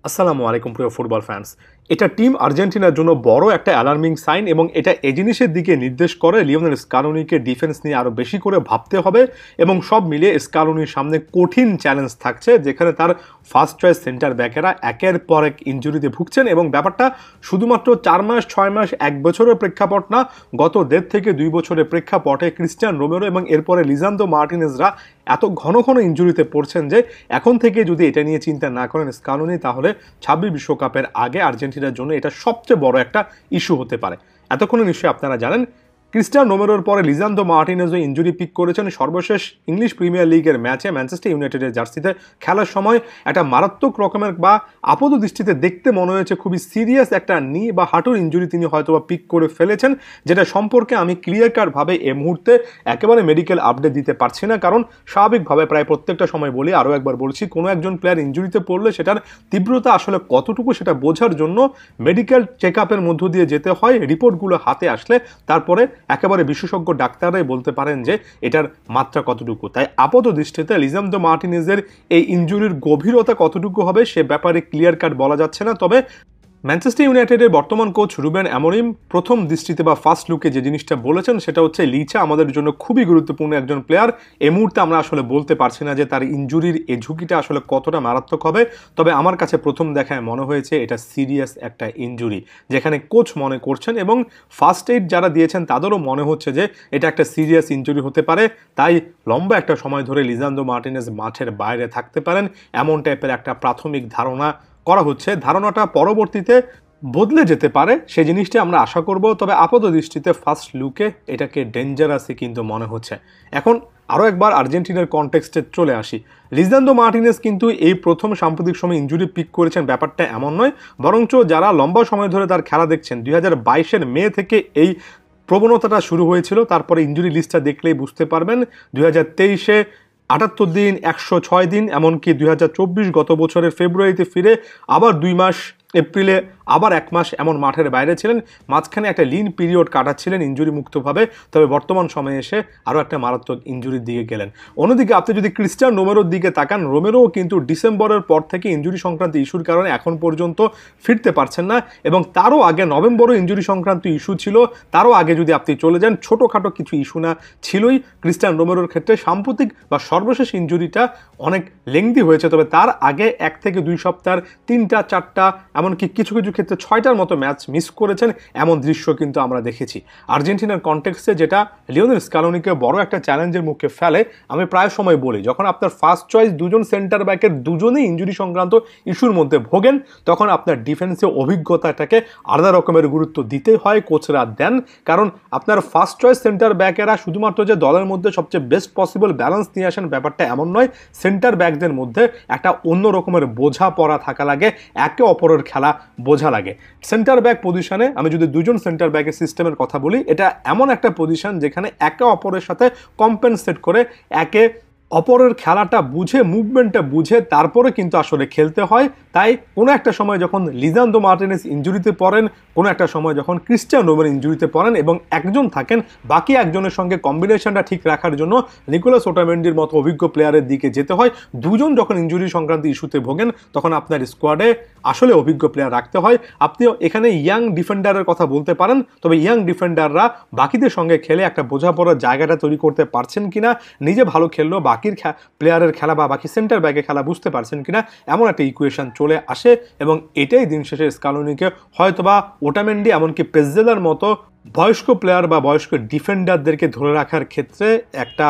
আসসালামু আলাইকুম প্রিয় ফুটবল ফ্যান্স। এটা টিম আর্জেন্টিনার জন্য বড় একটা অ্যালার্মিং সাইন এবং এটা এই জিনিসের দিকে নির্দেশ করে লিওনেল স্কালোনিকে ডিফেন্স নিয়ে আরও বেশি করে ভাবতে হবে এবং সব মিলিয়ে স্কালোনির সামনে কঠিন চ্যালেঞ্জ থাকছে, যেখানে তার ফার্স্ট চয়েস সেন্টার ব্যাকেরা একের পর এক ইনজুরিতে ভুগছেন এবং ব্যাপারটা শুধুমাত্র 4 মাস 6 মাস 1 বছরের প্রেক্ষাপট না, গত 1.5 থেকে 2 বছরের প্রেক্ষাপটে ক্রিস্টিয়ান রোমেরো এবং এরপরে লিসান্দ্রো মার্টিনেজরা এত ঘন ঘন ইনজুরিতে পড়ছেন যে এখন থেকে যদি এটা নিয়ে চিন্তা না করেন স্কালোনি, তাহলে 26 বিশ্বকাপের আগে আর্জেন্টিনার জন্য এটা সবচেয়ে বড় একটা ইস্যু হতে পারে। এতক্ষণে নিশ্চয়ই আপনারা জানেন ক্রিস্টিয়ান রোমেরোর পরে লিসান্দ্রো মার্টিনেজও ইনজুরি পিক করেছেন সর্বশেষ ইংলিশ প্রিমিয়ার লিগের ম্যাচে ম্যানচেস্টার ইউনাইটেডের জার্সিতে খেলার সময় একটা মারাত্মক রকমের বা আপাত দৃষ্টিতে দেখতে মনে হয়েছে খুবই সিরিয়াস একটা নি বা হাঁটুর ইনজুরি তিনি হয়তোবা পিক করে ফেলেছেন, যেটা সম্পর্কে আমি ক্লিয়ার কাটভাবে এই মুহূর্তে একেবারে মেডিকেল আপডেট দিতে পারছি না, কারণ স্বাভাবিকভাবে প্রায় প্রত্যেকটা সময় বলি, আরও একবার বলছি, কোনো একজন প্লেয়ার ইনজুরিতে পড়লে সেটার তীব্রতা আসলে কতটুকু সেটা বোঝার জন্য মেডিকেল চেক আপের মধ্য দিয়ে যেতে হয়। রিপোর্টগুলো হাতে আসলে তারপরে একেবারে বিশেষজ্ঞ ডাক্তাররাই বলতে পারেন যে এটার মাত্রা কতটুকু। তাই আপাত দৃষ্টিতে লিসান্দ্রো মার্টিনেজের এই ইনজুরির গভীরতা কতটুকু হবে সে ব্যাপারে ক্লিয়ার কাট বলা যাচ্ছে না। তবে ম্যানচেস্টার ইউনাইটেডের বর্তমান কোচ রুবেন অ্যামোরিম প্রথম দৃষ্টিতে বা ফার্স্ট লুকে যে জিনিসটা বলেছেন সেটা হচ্ছে লিচা আমাদের জন্য খুবই গুরুত্বপূর্ণ একজন প্লেয়ার। এই মুহূর্তে আমরা আসলে বলতে পারছি না যে তার ইনজুরির এই ঝুঁকিটা আসলে কতটা মারাত্মক হবে, তবে আমার কাছে প্রথম দেখায় মনে হয়েছে এটা সিরিয়াস একটা ইনজুরি, যেখানে কোচ মনে করছেন এবং ফার্স্ট এইড যারা দিয়েছেন তাদেরও মনে হচ্ছে যে এটা একটা সিরিয়াস ইনজুরি হতে পারে। তাই লম্বা একটা সময় ধরে লিসান্দ্রো মার্টিনেজ মাঠের বাইরে থাকতে পারেন এমন টাইপের একটা প্রাথমিক ধারণা করা হচ্ছে। ধারণাটা পরবর্তীতে বদলে যেতে পারে সেই জিনিসটা আমরা আশা করব, তবে আপাত দৃষ্টিতে ফার্স্ট লুকে এটাকে ডেঞ্জারাসই কিন্তু মনে হচ্ছে। এখন আরও একবার আর্জেন্টিনার কনটেক্সটে চলে আসি। লিসান্দ্রো মার্টিনেজ কিন্তু এই প্রথম সাম্প্রতিক সময় ইনজুরি পিক করেছেন ব্যাপারটা এমন নয়, বরঞ্চ যারা লম্বা সময় ধরে তার খেলা দেখছেন 2022-এর মে থেকে এই প্রবণতাটা শুরু হয়েছিল। তারপরে ইনজুরি লিস্টটা দেখলেই বুঝতে পারবেন 2023-এ 78 দিন, 106 দিন, এমনকি 2024 গত বছরের ফেব্রুয়ারিতে ফিরে আবার 2 মাস, এপ্রিলে আবার 1 মাস এমন মাঠের বাইরে ছিলেন, মাঝখানে একটা লিন পিরিয়ড কাটাচ্ছিলেন ইনজুরি মুক্তভাবে। তবে বর্তমান সময়ে এসে আরও একটা মারাত্মক ইনজুরির দিকে গেলেন। অন্যদিকে আপনি যদি ক্রিস্টিয়ান রোমেরোর দিকে তাকান, রোমেরোও কিন্তু ডিসেম্বরের পর থেকে ইনজুরি সংক্রান্ত ইস্যুর কারণে এখন পর্যন্ত ফিরতে পারছেন না এবং তারও আগে নভেম্বরও ইনজুরি সংক্রান্ত ইস্যু ছিল। তারও আগে যদি আপনি চলে যান, ছোটোখাটো কিছু ইস্যু না ছিলই ক্রিস্টিয়ান রোমেরোর ক্ষেত্রে। সাম্প্রতিক বা সর্বশেষ ইনজুরিটা অনেক লেংদি হয়েছে, তবে তার আগে 1 থেকে 2 সপ্তাহ 3টা 4টা এমনকি কিছু কিছু ক্ষেত্রে 6টার মতো ম্যাচ মিস করেছেন, এমন দৃশ্য কিন্তু আমরা দেখেছি। আর্জেন্টিনার কনটেক্সটে যেটা লিওনেল স্কালোনিকে বড় একটা চ্যালেঞ্জের মুখে ফেলে। আমি প্রায় সময় বলি, যখন আপনার ফার্স্ট চয়েস দুজন সেন্টার ব্যাকের দুজনেই ইনজুরি সংক্রান্ত ইস্যুর মধ্যে ভোগেন, তখন আপনার ডিফেন্সে অভিজ্ঞতাটাকে আলাদা রকমের গুরুত্ব দিতে হয়, কোচরা দেন। কারণ আপনার ফার্স্ট চয়েস সেন্টার ব্যাকেরা শুধুমাত্র যে দলের মধ্যে সবচেয়ে বেস্ট পসিবল ব্যালেন্স নিয়ে আসেন ব্যাপারটা এমন নয়, সেন্টার ব্যাকদের মধ্যে একটা অন্য রকমের বোঝা পড়া থাকা লাগে, একে অপরের খেলা বোঝা লাগে। সেন্টার ব্যাক পজিশনে আমি যদি দুজন সেন্টার ব্যাকের সিস্টেমের কথা বলি, এটা এমন একটা পজিশন যেখানে একে অপরের সাথে কম্পেনসেট করে একে অপরের খেলাটা বুঝে, মুভমেন্টটা বুঝে তারপরে কিন্তু আসলে খেলতে হয়। তাই কোনো একটা সময় যখন লিসান্দ্রো মার্টিনেজ ইনজুরিতে পড়েন, কোনো একটা সময় যখন ক্রিস্টিয়ান রোমেরো ইনজুরিতে পড়েন এবং একজন থাকেন, বাকি একজনের সঙ্গে কম্বিনেশনটা ঠিক রাখার জন্য নিকোলাস ওটামেন্ডির মতো অভিজ্ঞ প্লেয়ারের দিকে যেতে হয়। দুজন যখন ইনজুরি সংক্রান্ত ইস্যুতে ভোগেন, তখন আপনার স্কোয়াডে আসলে অভিজ্ঞ প্লেয়ার রাখতে হয়। আপনি এখানে ইয়াং ডিফেন্ডারের কথা বলতে পারেন, তবে ইয়াং ডিফেন্ডাররা বাকিদের সঙ্গে খেলে একটা বোঝাপড়ার জায়গাটা তৈরি করতে পারছেন কিনা, নিজে ভালো খেললেও বাকির প্লেয়ারের খেলা বা বাকি সেন্টার ব্যাকের খেলা বুঝতে পারছেন কিনা, এমন একটা ইকুয়েশন চলে আসে এবং এটাই দিন শেষে স্কালোনিকে হয়তোবা ওটামেন্ডি এমনকি পেজেলার মতো বয়স্ক প্লেয়ার বা বয়স্ক ডিফেন্ডারদেরকে ধরে রাখার ক্ষেত্রে একটা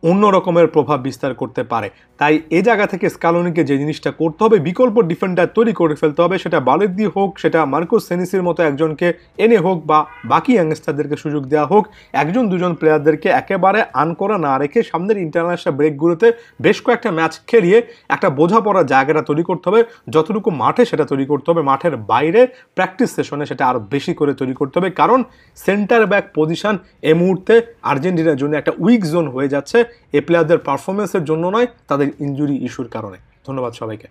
অন্য রকমের প্রভাব বিস্তার করতে পারে। তাই এই জায়গা থেকে স্কালোনিকে যে জিনিসটা করতে হবে, বিকল্প ডিফেন্ডার তৈরি করে ফেলতে হবে, সেটা বালেদ্দি হোক, সেটা মার্কোস সেনিসির মতো একজনকে এনে হোক, বা বাকি ইয়াংস্টারদেরকে সুযোগ দেওয়া হোক। একজন দুজন প্লেয়ারদেরকে একেবারে আন করা না রেখে সামনের ইন্টারন্যাশনাল ব্রেকগুলোতে বেশ কয়েকটা ম্যাচ খেলিয়ে একটা বোঝাপড়ার জায়গাটা তৈরি করতে হবে। যতটুকু মাঠে সেটা তৈরি করতে হবে, মাঠের বাইরে প্র্যাকটিস সেশনে সেটা আরও বেশি করে তৈরি করতে হবে, কারণ সেন্টার ব্যাক পজিশন এই মুহূর্তে আর্জেন্টিনার জন্য একটা উইক জোন হয়ে যাচ্ছে, এই প্লেয়ারদের পারফরমেন্সের জন্য নয়, তাদের ইনজুরি ইস্যুর কারণে। ধন্যবাদ সবাইকে।